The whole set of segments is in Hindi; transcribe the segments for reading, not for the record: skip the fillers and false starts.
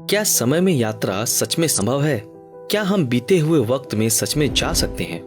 क्या समय में यात्रा सच में संभव है? क्या हम बीते हुए वक्त में सच में जा सकते हैं?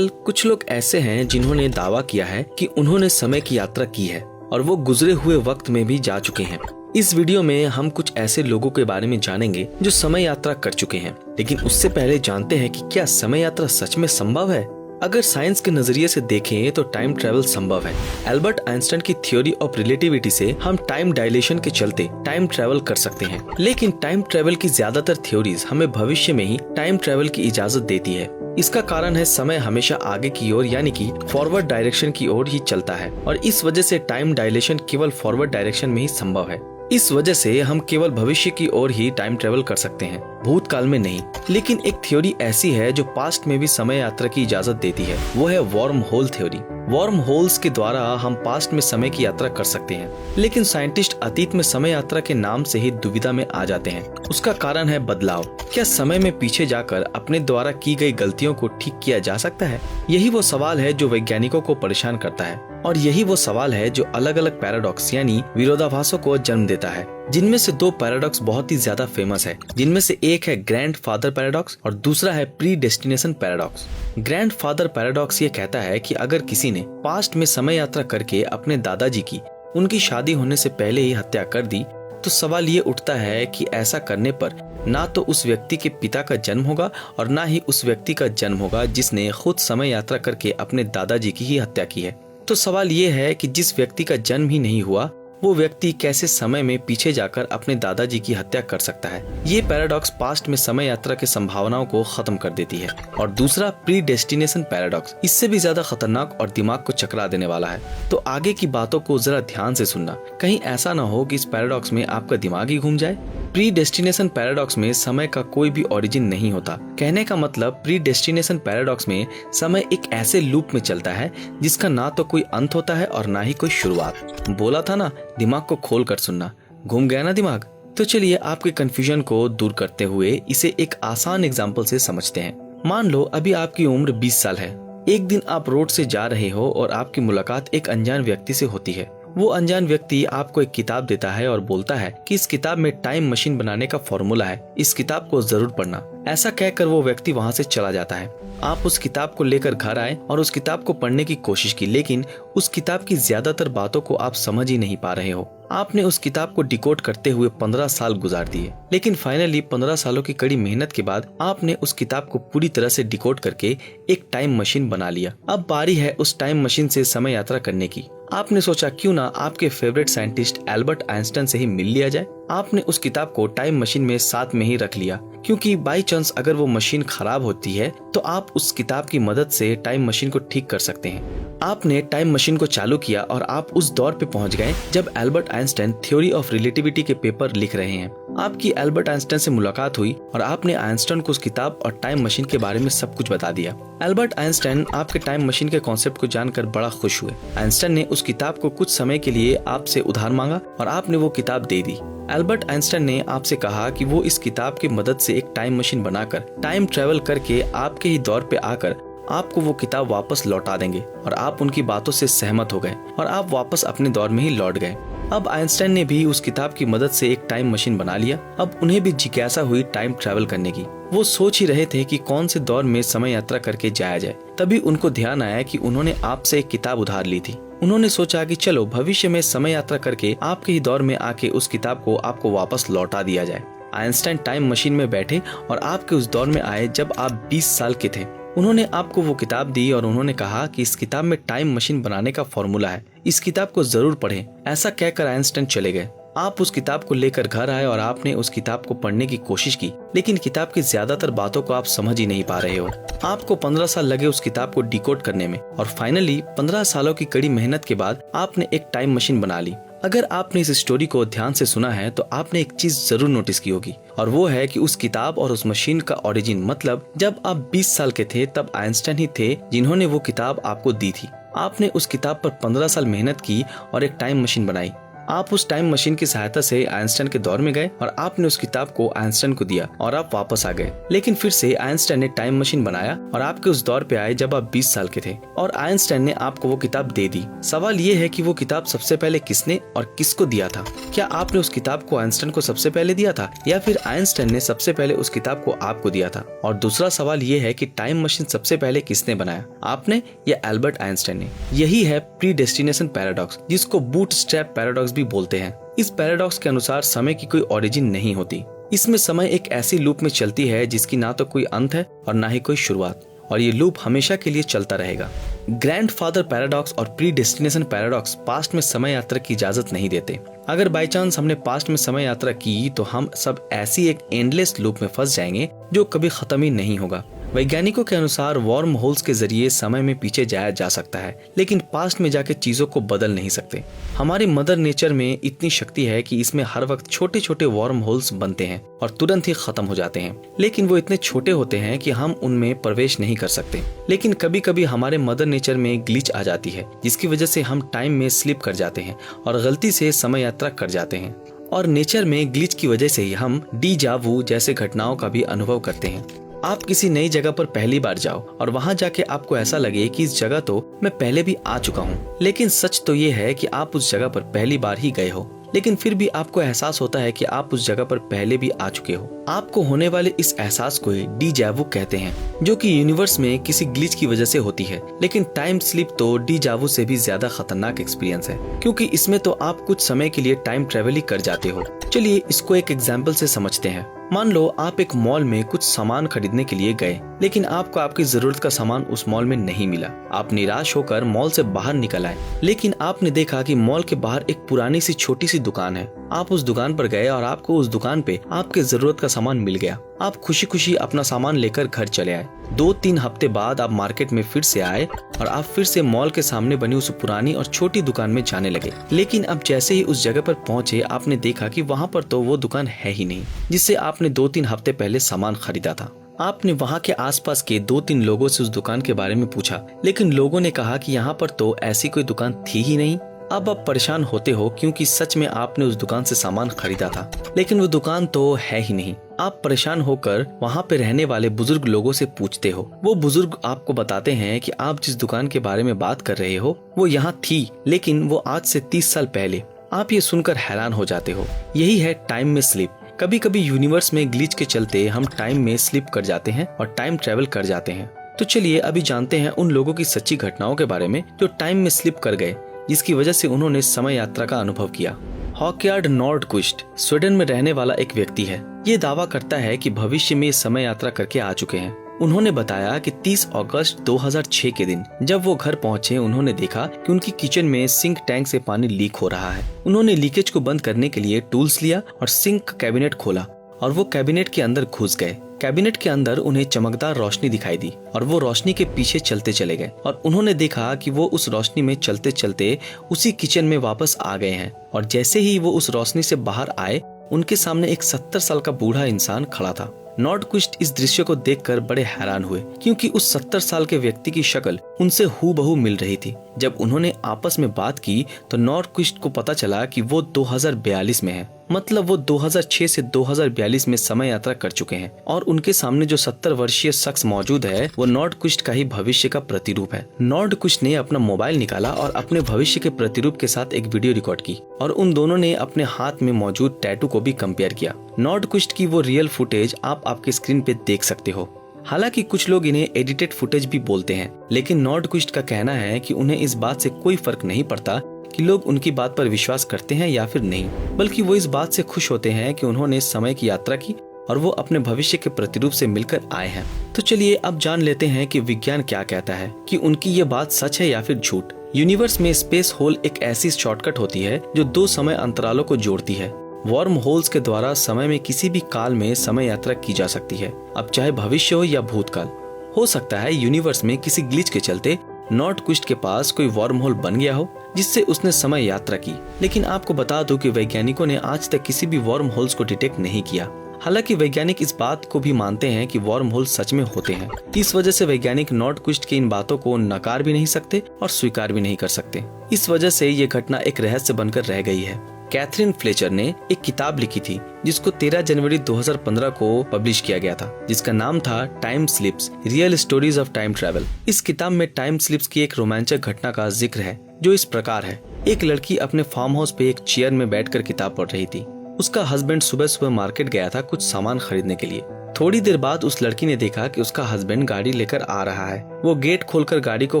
कुछ लोग ऐसे हैं जिन्होंने दावा किया है कि उन्होंने समय की यात्रा की है और वो गुजरे हुए वक्त में भी जा चुके हैं। इस वीडियो में हम कुछ ऐसे लोगों के बारे में जानेंगे जो समय यात्रा कर चुके हैं, लेकिन उससे पहले जानते हैं कि क्या समय यात्रा सच में संभव है। अगर साइंस के नजरिए से देखें तो टाइम ट्रेवल संभव है। एल्बर्ट आइंस्टाइन की थ्योरी ऑफ रिलेटिविटी से हम टाइम डायलेशन के चलते टाइम ट्रेवल कर सकते हैं, लेकिन टाइम ट्रेवल की ज्यादातर थ्योरीज हमें भविष्य में ही टाइम ट्रेवल की इजाजत देती है। इसका कारण है समय हमेशा आगे की ओर यानी कि फॉरवर्ड डायरेक्शन की ओर ही चलता है और इस वजह से टाइम डायलेशन केवल फॉरवर्ड डायरेक्शन में ही संभव है। इस वजह से हम केवल भविष्य की ओर ही टाइम ट्रेवल कर सकते हैं, भूतकाल में नहीं। लेकिन एक थ्योरी ऐसी है जो पास्ट में भी समय यात्रा की इजाजत देती है, वो है worm hole theory. Worm holes के द्वारा हम पास्ट में समय की यात्रा कर सकते हैं, लेकिन साइंटिस्ट अतीत में समय यात्रा के नाम से ही दुविधा में आ जाते हैं। उसका कारण है बदलाव। क्या समय में पीछे जाकर अपने द्वारा की गई गलतियों को ठीक किया जा सकता है? यही वो सवाल है जो वैज्ञानिकों को परेशान करता है, और यही वो सवाल है जो अलग अलग पैराडॉक्स यानी विरोधाभासों को जन्म देता है। जिनमें से दो पैराडॉक्स बहुत ही ज्यादा फेमस है, जिनमें से एक है ग्रैंडफादर पैराडॉक्स और दूसरा है pre destination paradox. Grandfather paradox ये कहता है कि अगर किसी ने पास्ट में समय यात्रा करके अपने दादाजी की उनकी शादी होने से पहले ही हत्या कर दी, तो सवाल ये उठता है कि ऐसा करने पर ना तो उस व्यक्ति के पिता का जन्म होगा और ना ही उस व्यक्ति का जन्म होगा जिसने खुद समय यात्रा करके अपने दादाजी की ही हत्या की है। तो सवाल ये है कि जिस व्यक्ति का जन्म ही नहीं हुआ, वो व्यक्ति कैसे समय में पीछे जाकर अपने दादाजी की हत्या कर सकता है। ये पैराडॉक्स पास्ट में समय यात्रा की संभावनाओं को खत्म कर देती है। और दूसरा प्री डेस्टिनेशन पैराडॉक्स इससे भी ज्यादा खतरनाक और दिमाग को चकरा देने वाला है। तो आगे की बातों को जरा ध्यान से सुनना, कहीं ऐसा ना हो कि इस पैराडॉक्स में आपका दिमाग ही घूम जाए। प्री डेस्टिनेशन पैराडॉक्स में समय का कोई भी ओरिजिन नहीं होता। कहने का मतलब प्री डेस्टिनेशन पैराडॉक्स में समय एक ऐसे लूप में चलता है जिसका ना तो कोई अंत होता है और ना ही कोई शुरुआत। बोला था ना, दिमाग को खोल कर सुनना। घूम गया ना दिमाग? तो चलिए आपके कंफ्यूजन को दूर करते हुए इसे एक आसान एग्जाम्पल से समझते हैं। मान लो अभी आपकी उम्र 20 साल है। एक दिन आप रोड से जा रहे हो और आपकी मुलाकात एक अनजान व्यक्ति से होती है। वो अनजान व्यक्ति आपको एक किताब देता है और बोलता है कि इस किताब में टाइम मशीन बनाने का फॉर्मूला है, इस किताब को जरूर पढ़ना। ऐसा कहकर वो व्यक्ति वहाँ से चला जाता है। आप उस किताब को लेकर घर आए और उस किताब को पढ़ने की कोशिश की, लेकिन उस किताब की ज्यादातर बातों को आप समझ ही नहीं पा रहे हो। आपने उस किताब को डिकोड करते हुए 15 साल गुजार दिए, लेकिन फाइनली 15 सालों की कड़ी मेहनत के बाद आपने उस किताब को पूरी तरह से डिकोड करके एक टाइम मशीन बना लिया। अब बारी है उस टाइम मशीन से समय यात्रा करने की। आपने सोचा क्यों ना आपके फेवरेट साइंटिस्ट एल्बर्ट आइंस्टाइन से ही मिल लिया जाए। आपने उस किताब को टाइम मशीन में साथ में ही रख लिया, क्योंकि बाई चांस अगर वो मशीन खराब होती है तो आप उस किताब की मदद से टाइम मशीन को ठीक कर सकते हैं। आपने टाइम मशीन को चालू किया और आप उस दौर पे पहुंच गए जब Albert Einstein theory of relativity के पेपर लिख रहे हैं। आपकी एल्बर्ट आइंस्टाइन से मुलाकात हुई और आपने आइंस्टाइन को उस किताब और टाइम मशीन के बारे में सब कुछ बता दिया। एल्बर्ट आइंस्टाइन आपके टाइम मशीन के कॉन्सेप्ट को जानकर बड़ा खुश हुए। आइंस्टाइन ने उस किताब को कुछ समय के लिए आपसे उधार मांगा और आपने वो किताब दे दी। एल्बर्ट आइंस्टाइन ने आपसे कहा कि वो इस किताब की मदद से एक टाइम मशीन बनाकर टाइम ट्रेवल करके आपके ही दौर पे आकर आपको वो किताब वापस लौटा देंगे, और आप उनकी बातों से सहमत हो गए और आप वापस अपने दौर में ही लौट गए। अब आइंस्टाइन ने भी उस किताब की मदद से एक टाइम मशीन बना लिया। अब उन्हें भी जिज्ञासा हुई टाइम ट्रैवल करने की। वो सोच ही रहे थे कि कौन से दौर में समय यात्रा करके जाया जाए। तभी उनको ध्यान आया कि उन्होंने आपसे एक किताब उधार ली थी। उन्होंने सोचा कि चलो भविष्य में समय यात्रा करके आपके ही दौर में आके उस किताब को आपको वापस लौटा दिया जाए। आइंस्टाइन टाइम मशीन में बैठे और आपके उस दौर में आए जब आप 20 साल के थे। उन्होंने आपको वो किताब दी और उन्होंने कहा कि इस किताब में टाइम मशीन बनाने का फॉर्मूला है, इस किताब को जरूर पढ़ें। ऐसा कहकर आइंस्टाइन चले गए। आप उस किताब को लेकर घर आए और आपने उस किताब को पढ़ने की कोशिश की, लेकिन किताब की ज्यादातर बातों को आप समझ ही नहीं पा रहे हो। आपको 15 साल लगे उस किताब को डिकोड करने में, और फाइनली 15 सालों की कड़ी मेहनत के बाद आपने एक टाइम मशीन बना ली। अगर आपने इस स्टोरी को ध्यान से सुना है तो आपने एक चीज जरूर नोटिस की होगी, और वो है कि उस किताब और उस मशीन का ओरिजिन मतलब जब आप 20 साल के थे तब आइंस्टाइन ही थे जिन्होंने वो किताब आपको दी थी। आपने उस किताब पर 15 साल मेहनत की और एक टाइम मशीन बनाई। आप उस टाइम मशीन की सहायता से आइंस्टाइन के दौर में गए और आपने उस किताब को आइंस्टाइन को दिया और आप वापस आ गए। लेकिन फिर से आइंस्टाइन ने टाइम मशीन बनाया और आपके उस दौर पे आए जब आप 20 साल के थे और आइंस्टाइन ने आपको वो किताब दे दी। सवाल ये है कि वो किताब सबसे पहले किसने और किसको दिया था? क्या आपने उस किताब को आइंस्टाइन को सबसे पहले दिया था या फिर आइंस्टाइन ने सबसे पहले उस किताब को आपको दिया था? और दूसरा सवाल ये है कि टाइम मशीन सबसे पहले किसने बनाया, आपने या एल्बर्ट आइंस्टाइन ने? यही है प्रीडेस्टिनेशन पैराडॉक्स, जिसको बूटस्ट्रैप पैराडॉक्स भी बोलते हैं। इस पैराडॉक्स के अनुसार समय की कोई ओरिजिन नहीं होती। इसमें समय एक ऐसी लूप में चलती है जिसकी ना तो कोई अंत है और ना ही कोई शुरुआत, और ये लूप हमेशा के लिए चलता रहेगा। ग्रैंडफादर पैराडॉक्स और प्रीडेस्टिनेशन पैराडॉक्स पास्ट में समय यात्रा की इजाजत नहीं देते। अगर बाई चांस हमने पास्ट में समय यात्रा की तो हम सब ऐसी एक एंडलेस लूप में फंस जाएंगे जो कभी खत्म ही नहीं होगा। वैज्ञानिकों के अनुसार वार्म होल्स के जरिए समय में पीछे जाया जा सकता है, लेकिन पास्ट में जाके चीजों को बदल नहीं सकते। हमारी मदर नेचर में इतनी शक्ति है कि इसमें हर वक्त छोटे छोटे वार्म होल्स बनते हैं और तुरंत ही खत्म हो जाते हैं, लेकिन वो इतने छोटे होते हैं कि हम उनमें प्रवेश नहीं कर सकते। लेकिन कभी कभी हमारे मदर नेचर में ग्लिच आ जाती है, जिसकी वजह से हम टाइम में स्लिप कर जाते हैं और गलती से समय यात्रा कर जाते हैं। और नेचर में ग्लिच की वजह से ही हम डीजा वू जैसे घटनाओं का भी अनुभव करते हैं। आप किसी नई जगह पर पहली बार जाओ और वहां जाके आपको ऐसा लगे कि इस जगह तो मैं पहले भी आ चुका हूँ, लेकिन सच तो ये है कि आप उस जगह पर पहली बार ही गए हो, लेकिन फिर भी आपको एहसास होता है कि आप उस जगह पर पहले भी आ चुके हो। आपको होने वाले इस एहसास को डीजा वू कहते हैं, जो कि यूनिवर्स में किसी ग्लिच की वजह से होती है। लेकिन टाइम स्लिप तो डीजा वू से भी ज्यादा खतरनाक एक्सपीरियंस है, क्योंकि इसमें तो आप कुछ समय के लिए टाइम ट्रेवल ही कर जाते हो। चलिए इसको एक एग्जाम्पल से समझते हैं। मान लो आप एक मॉल में कुछ सामान खरीदने के लिए गए, लेकिन आपको आपकी जरूरत का सामान उस मॉल में नहीं मिला। आप निराश होकर मॉल से बाहर निकल आए, लेकिन आपने देखा कि मॉल के बाहर एक पुरानी सी छोटी सी दुकान है। आप उस दुकान पर गए और आपको उस दुकान पे आपके जरूरत का सामान मिल गया। आप खुशी खुशी अपना सामान लेकर घर चले आए। 2-3 हफ्ते बाद आप मार्केट में फिर से आए और आप फिर से मॉल के सामने बनी उस पुरानी और छोटी दुकान में जाने लगे। लेकिन अब जैसे ही उस जगह पर पहुंचे, आपने देखा कि वहां पर तो वो दुकान है ही नहीं जिससे आपने 2-3 हफ्ते पहले सामान खरीदा था। आपने वहां के आसपास के 2-3 लोगों से उस दुकान के बारे में पूछा, लेकिन लोगों ने कहा कि यहाँ पर तो ऐसी कोई दुकान थी ही नहीं। अब आप परेशान होते हो क्योंकि सच में आपने उस दुकान से सामान खरीदा था, लेकिन वो दुकान तो है ही नहीं। आप परेशान होकर वहाँ पे रहने वाले बुजुर्ग लोगों से पूछते हो। वो बुजुर्ग आपको बताते हैं कि आप जिस दुकान के बारे में बात कर रहे हो वो यहाँ थी, लेकिन वो आज से 30 साल पहले। आप ये सुनकर हैरान हो जाते हो। यही है टाइम में स्लिप। कभी कभी यूनिवर्स में ग्लिच के चलते हम टाइम में स्लिप कर जाते हैं और टाइम ट्रेवल कर जाते हैं। तो चलिए अभी जानते हैं उन लोगों की सच्ची घटनाओं के बारे में जो टाइम में स्लिप कर गए, जिसकी वजह से उन्होंने समय यात्रा का अनुभव किया। हॉकयार्ड नॉर्डक्विस्ट स्वीडन में रहने वाला एक व्यक्ति है। ये दावा करता है कि भविष्य में समय यात्रा करके आ चुके हैं। उन्होंने बताया कि 30 अगस्त 2006 के दिन जब वो घर पहुंचे, उन्होंने देखा कि उनकी किचन में सिंक टैंक से पानी लीक हो रहा है। उन्होंने लीकेज को बंद करने के लिए टूल्स लिया और सिंक कैबिनेट खोला और वो कैबिनेट के अंदर घुस गए। कैबिनेट के अंदर उन्हें चमकदार रोशनी दिखाई दी और वो रोशनी के पीछे चलते चले गए और उन्होंने देखा कि वो उस रोशनी में चलते चलते उसी किचन में वापस आ गए हैं। और जैसे ही वो उस रोशनी से बाहर आए, उनके सामने एक 70 साल का बूढ़ा इंसान खड़ा था। नॉर्डक्विस्ट इस दृश्य को देखकर बड़े हैरान हुए, क्योंकि उस 70 साल के व्यक्ति की शक्ल उनसे हूबहू मिल रही थी। जब उन्होंने आपस में बात की तो नॉर्डक्विस्ट को पता चला कि वो 2042 में है, मतलब वो 2006 से 2042 में समय यात्रा कर चुके हैं। और उनके सामने जो 70 वर्षीय शख्स मौजूद है वो नॉर्डक्विस्ट का ही भविष्य का प्रतिरूप है। नॉर्डक्विस्ट ने अपना मोबाइल निकाला और अपने भविष्य के प्रतिरूप के साथ एक वीडियो रिकॉर्ड की और उन दोनों ने अपने हाथ में मौजूद टैटू को भी कंपेयर किया। नॉर्डक्विस्ट की वो रियल फुटेज आप आपके स्क्रीन पे देख सकते हो। हालांकि कुछ लोग इन्हें एडिटेड फुटेज भी बोलते हैं, लेकिन नॉर्डक्विस्ट का कहना है कि उन्हें इस बात से कोई फर्क नहीं पड़ता कि लोग उनकी बात पर विश्वास करते हैं या फिर नहीं, बल्कि वो इस बात से खुश होते हैं कि उन्होंने समय की यात्रा की और वो अपने भविष्य के प्रतिरूप से मिलकर आए हैं। तो चलिए अब जान लेते हैं कि विज्ञान क्या कहता है, कि उनकी ये बात सच है या फिर झूठ। यूनिवर्स में स्पेस होल एक ऐसी शॉर्टकट होती है जो 2 समय अंतरालों को जोड़ती है। वार्म होल्स के द्वारा समय में किसी भी काल में समय यात्रा की जा सकती है, अब चाहे भविष्य हो या भूतकाल। हो सकता है यूनिवर्स में किसी ग्लिच के चलते नॉर्डक्विस्ट के पास कोई वार्म होल बन गया हो जिससे उसने समय यात्रा की, लेकिन आपको बता दूं कि वैज्ञानिकों ने आज तक किसी भी वार्म होल्स को डिटेक्ट नहीं किया। हालांकि वैज्ञानिक इस बात को भी मानते हैं कि वार्म होल सच में होते हैं। इस वजह से वैज्ञानिक नॉर्डक्विस्ट की इन बातों को नकार भी नहीं सकते और स्वीकार भी नहीं कर सकते। इस वजह से ये घटना एक रहस्य बनकर रह गई है। कैथरीन फ्लेचर ने एक किताब लिखी थी जिसको 13 जनवरी 2015 को पब्लिश किया गया था, जिसका नाम था time slips real stories of time travel. इस किताब में टाइम स्लिप्स की एक रोमांचक घटना का जिक्र है जो इस प्रकार है। एक लड़की अपने फार्म हाउस पे एक चेयर में बैठकर किताब पढ़ रही थी। उसका हस्बैंड सुबह सुबह मार्केट गया था कुछ सामान खरीदने के लिए। थोड़ी देर बाद उस लड़की ने देखा कि उसका हस्बैंड गाड़ी लेकर आ रहा है। वो गेट खोलकर गाड़ी को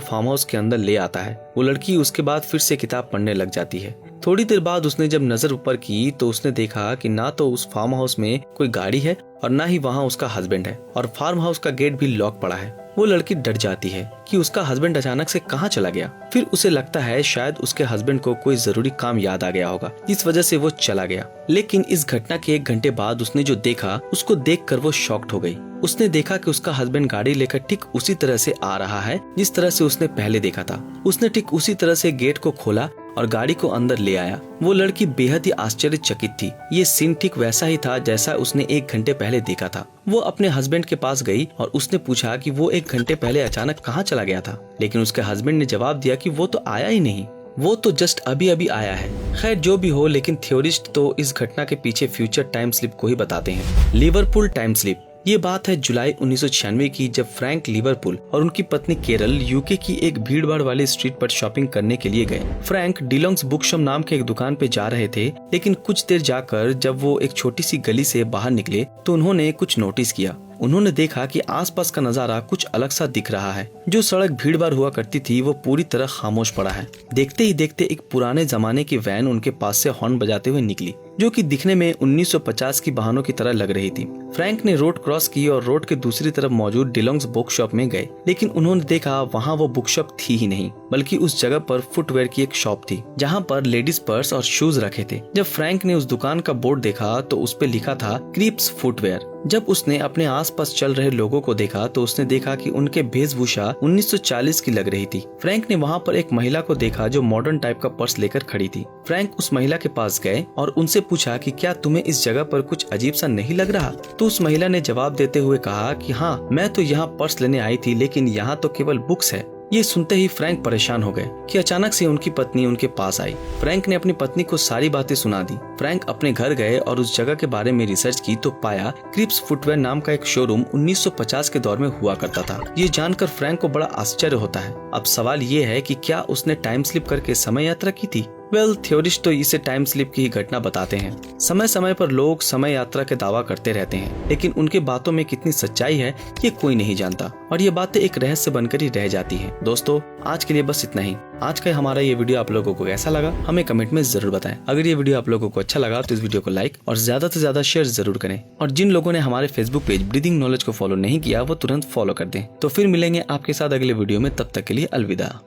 फार्म हाउस के अंदर ले आता है। वो लड़की उसके बाद फिर से किताब पढ़ने लग जाती है। थोड़ी देर बाद उसने जब नजर ऊपर की तो उसने देखा कि ना तो उस फार्म हाउस में कोई गाड़ी है और ना ही वहाँ उसका हस्बैंड है, और फार्म हाउस का गेट भी लॉक पड़ा है। वो लड़की डर जाती है कि उसका हस्बैंड अचानक से कहाँ चला गया। फिर उसे लगता है शायद उसके हस्बैंड को कोई जरूरी काम याद आ गया होगा, इस वजह से वो चला गया। लेकिन इस घटना के 1 घंटे बाद उसने जो देखा उसको देखकर वो शॉक्ड हो गई। उसने देखा कि उसका हस्बैंड गाड़ी लेकर ठीक उसी तरह से आ रहा है जिस तरह से उसने पहले देखा था। उसने ठीक उसी तरह से गेट को खोला और गाड़ी को अंदर ले आया। वो लड़की बेहद ही आश्चर्यचकित थी। ये सीन ठीक वैसा ही था जैसा उसने 1 घंटे पहले देखा था। वो अपने हस्बैंड के पास गई और उसने पूछा कि वो 1 घंटे पहले अचानक कहाँ चला गया था, लेकिन उसके हस्बैंड ने जवाब दिया कि वो तो आया ही नहीं, वो तो जस्ट अभी अभी आया है। खैर जो भी हो, लेकिन थ्योरिस्ट तो इस घटना के पीछे फ्यूचर टाइम स्लिप को ही बताते हैं। Liverpool time slip. ये बात है जुलाई 1996 की, जब फ्रैंक लिवरपूल और उनकी पत्नी केरल यूके की एक भीड़भाड़ वाली स्ट्रीट पर शॉपिंग करने के लिए गए। फ्रैंक डिलोंग्स बुकशॉप नाम के एक दुकान पे जा रहे थे, लेकिन कुछ देर जाकर जब वो एक छोटी सी गली से बाहर निकले तो उन्होंने कुछ नोटिस किया। उन्होंने देखा कि आसपास का नजारा कुछ अलग सा दिख रहा है। जो सड़क भीड़भाड़ हुआ करती थी वो पूरी तरह खामोश पड़ा है। देखते ही देखते एक पुराने जमाने की वैन उनके पास से हॉर्न बजाते हुए निकली, जो कि दिखने में 1950 की वाहनों की तरह लग रही थी। फ्रैंक ने रोड क्रॉस की और रोड के दूसरी तरफ मौजूद डिलोंग्स बुक शॉप में गए, लेकिन उन्होंने देखा वहाँ वो बुक शॉप थी ही नहीं, बल्कि उस जगह पर फुटवेयर की एक शॉप थी जहाँ पर लेडीज पर्स और शूज रखे थे। जब फ्रैंक ने उस दुकान का बोर्ड देखा तो उस पे लिखा था क्रीप्स फुटवेयर। जब उसने अपने आसपास चल रहे लोगों को देखा तो उसने देखा कि उनके वेशभूषा 1940 की लग रही थी। फ्रैंक ने वहाँ पर एक महिला को देखा जो मॉडर्न टाइप का पर्स लेकर खड़ी थी। फ्रैंक उस महिला के पास गए और उनसे पूछा कि क्या तुम्हें इस जगह पर कुछ अजीब सा नहीं लग रहा? तो उस महिला ने जवाब देते हुए कहा कि हाँ, मैं तो यहाँ पर्स लेने आई थी, लेकिन यहाँ तो केवल बुक्स है। ये सुनते ही फ्रैंक परेशान हो गए कि अचानक से उनकी पत्नी उनके पास आई। फ्रैंक ने अपनी पत्नी को सारी बातें सुना दी। फ्रैंक अपने घर गए और उस जगह के बारे में रिसर्च की तो पाया क्रिप्स फुटवेयर नाम का एक शोरूम 1950 के दौर में हुआ करता था। ये जानकर फ्रैंक को बड़ा आश्चर्य होता है। अब सवाल ये है कि क्या उसने टाइम स्लिप करके समय यात्रा की थी? थ्योरिस्ट तो इसे टाइम स्लिप की ही घटना बताते हैं। समय समय पर लोग समय यात्रा के दावा करते रहते हैं, लेकिन उनके बातों में कितनी सच्चाई है ये कोई नहीं जानता, और ये बातें एक रहस्य बनकर ही रह जाती हैं। दोस्तों, आज के लिए बस इतना ही। आज का हमारा ये वीडियो आप लोगों को कैसा लगा हमें कमेंट में जरूर बताएं। अगर ये वीडियो आप लोगों को अच्छा लगा तो इस वीडियो को लाइक और ज्यादा से ज्यादा शेयर जरूर करें, और जिन लोगों ने हमारे फेसबुक पेज ब्रीदिंग नॉलेज को फॉलो नहीं किया वो तुरंत फॉलो कर दें। तो फिर मिलेंगे आपके साथ अगले वीडियो में, तब तक के लिए अलविदा।